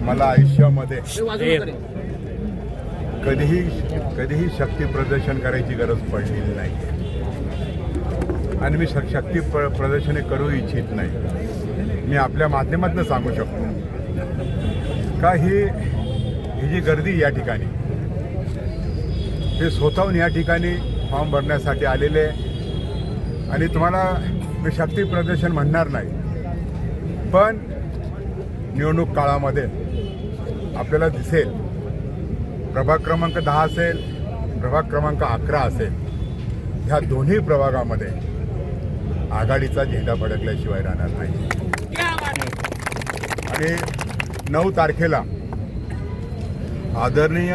मला आयुष्यामध्ये कधीही शक्ती प्रदर्शन करायची गरज पडलेली नाही आणि मी शक्ती प्रदर्शने करू इच्छित नाही। मी आपल्या माध्यमातून सांगू शकतो का ही जी गर्दी या ठिकाणी हे स्वतःहून या ठिकाणी फॉर्म भरण्यासाठी आलेले आणि तुम्हाला मी शक्ती प्रदर्शन म्हणणार नाही, पण निवडणूक काळामध्ये आपल्याला दिसेल प्रभाग क्रमांक 10 असेल, प्रभाग क्रमांक 11 असेल, ह्या दोन्ही प्रभागामध्ये आघाडीचा झेंडा फडकल्याशिवाय राहणार नाही। आणि 9 तारखेला आदरणीय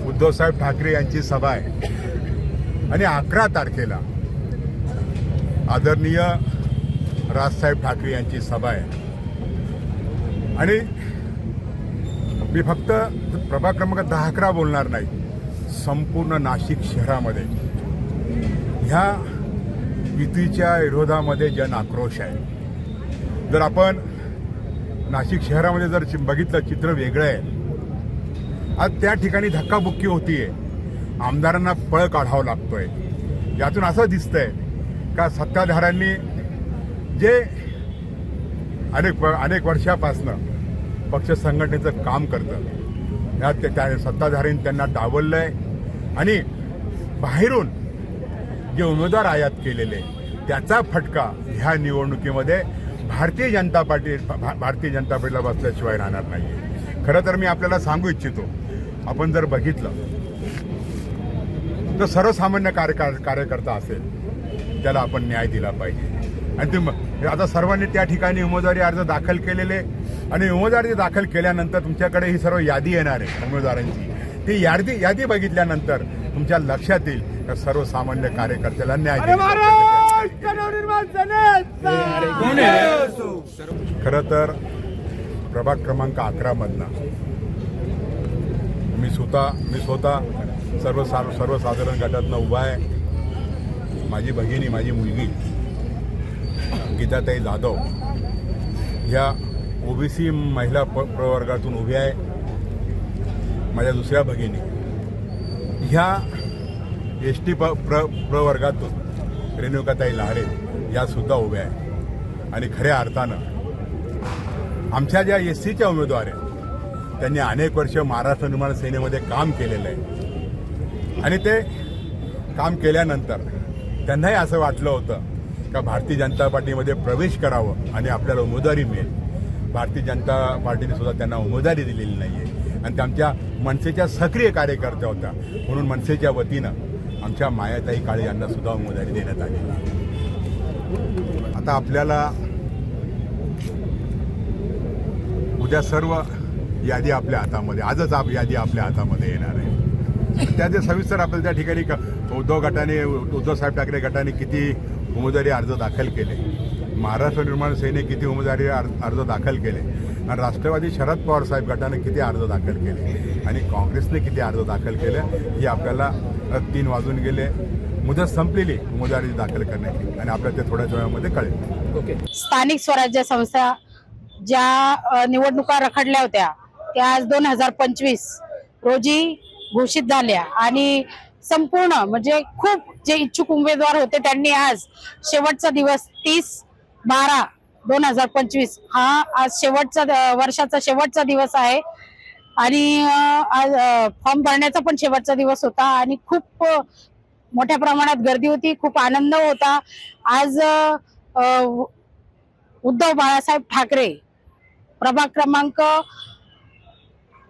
उद्धवसाहेब ठाकरे यांची सभा आहे आणि 11 तारखेला आदरणीय राजसाहेब ठाकरे यांची सभा आहे। आणि मी फक्त प्रभाग क्रमांक 10-11 बोलणार नाही, संपूर्ण नाशिक शहरामध्ये ह्या युतीच्या विरोधामध्ये जन आक्रोश आहे। जर आपण नाशिक शहरामध्ये जर बघितलं चित्र वेगळं आहे। आज त्या ठिकाणी धक्काबुक्की होतीये, आमदारांना पळ काढावं लागतोय। यातून असं दिसतंय का सत्ताधाऱ्यांनी जे अनेक वर्षापासनं पक्ष संघटनेचं काम करतं यात त्या सत्ताधाऱ्यांनी त्यांना डावललंय आणि बाहेरून जे उमेदवार आयात केलेले त्याचा फटका ह्या निवडणुकीमध्ये भारतीय जनता पार्टीला बसल्याशिवाय राहणार नाही। खरं तर मी आपल्याला सांगू इच्छितो, आपण जर बघितलं तर सर्वसामान्य कार्यकर्ता असेल त्याला आपण न्याय दिला पाहिजे। आणि ते आता सर्वांनी त्या ठिकाणी उमेदवारी अर्ज दाखल केलेले आणि उमेदवारी दाखल केल्यानंतर तुमच्याकडे ही सर्व यादी येणार आहे उमेदवारांची। ती यादी बघितल्यानंतर तुमच्या लक्षात येईल तर सर्वसामान्य कार्यकर्त्याला न्याय खरं तर प्रभाग क्रमांक 11 मधला मी स्वतः सर्वसाधारण गटातनं उभा आहे। माझी भगिनी, माझी मुलगी गीताताई जाधव ह्या ओबीसी महिला प्रवर्गातून उभी आहे। माझ्या दुसऱ्या भगिनी ह्या एसटी प्रवर्गातून रेणुकाताई लहारे या सुद्धा उभ्या आहे। आणि खऱ्या अर्थानं आमच्या ज्या एससीच्या उमेदवार आहेत त्यांनी अनेक वर्ष महाराष्ट्र निर्माण सेनेमध्ये काम केलेलं आहे आणि ते काम केल्यानंतर त्यांनाही असं वाटलं होतं का भारतीय जनता पार्टीमध्ये प्रवेश करावं आणि आपल्याला उमेदवारी मिळेल। भारतीय जनता पार्टीने सुद्धा त्यांना उमेदवारी दिलेली नाही आहे आणि त्या आमच्या मनसेच्या सक्रिय कार्यकर्त्या होत्या, म्हणून मनसेच्या वतीनं आमच्या मायाताई काळे यांना सुद्धा उमेदवारी देण्यात आली। आता आपल्याला उद्या सर्व यादी आपल्या हातामध्ये, आजच यादी आपल्या हातामध्ये येणार आहे। त्याचे सविस्तर आपल्याला त्या ठिकाणी उद्धवसाहेब ठाकरे गटाने किती उमेदवारी अर्ज दाखल केले, महाराष्ट्र निर्माण सेनेने किती उमेदवारी अर्ज दाखल केले आणि राष्ट्रवादी शरद पवार साहेब गटाने किती अर्ज दाखल केले आणि काँग्रेसने किती अर्ज दाखल केले ही आपल्याला 3 वाजून गेले, मुदत संपलेली उमेदवारी दाखल करण्याची आणि आपल्याला ते थोड्याच वेळामध्ये कळेल। स्थानिक स्वराज्य संस्था ज्या निवडणुका रखडल्या होत्या त्या आज 2025 रोजी घोषित झाल्या आणि संपूर्ण म्हणजे खूप जे इच्छुक उमेदवार होते त्यांनी आज शेवटचा दिवस 30/12/2025 हा आज वर्षाचा शेवटचा दिवस आहे आणि आज फॉर्म भरण्याचा पण शेवटचा दिवस होता आणि खूप मोठ्या प्रमाणात गर्दी होती, खूप आनंद होता। आज उद्धव बाळासाहेब ठाकरे प्रभाग क्रमांक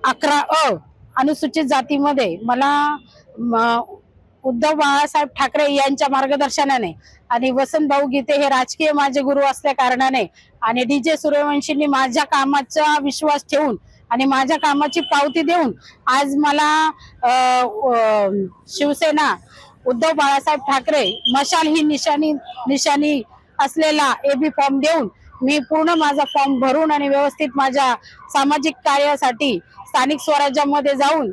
11 अनुसूचित जातीमध्ये मला उद्धव बाळासाहेब ठाकरे यांच्या मार्गदर्शनाने आणि वसंत भाऊ गीते हे राजकीय माझे गुरु असल्या कारणाने आणि DJ सूर्यवंशींनी माझ्या कामाचा विश्वास ठेवून आणि माझ्या कामाची पावती देऊन आज मला शिवसेना उद्धव बाळासाहेब ठाकरे मशाल ही निशाणी असलेला AB फॉर्म देऊन मी पूर्ण माझा फॉर्म भरून आणि व्यवस्थित माझ्या सामाजिक कार्यासाठी स्थानिक स्वराज्यामध्ये जाऊन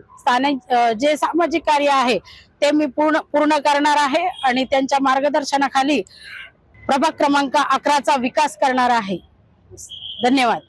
जे सामाजिक कार्य आहे ते मी पूर्ण करणार आहे आणि त्यांच्या मार्गदर्शनाखाली प्रभाग क्रमांक 11चा विकास करणार आहे। धन्यवाद।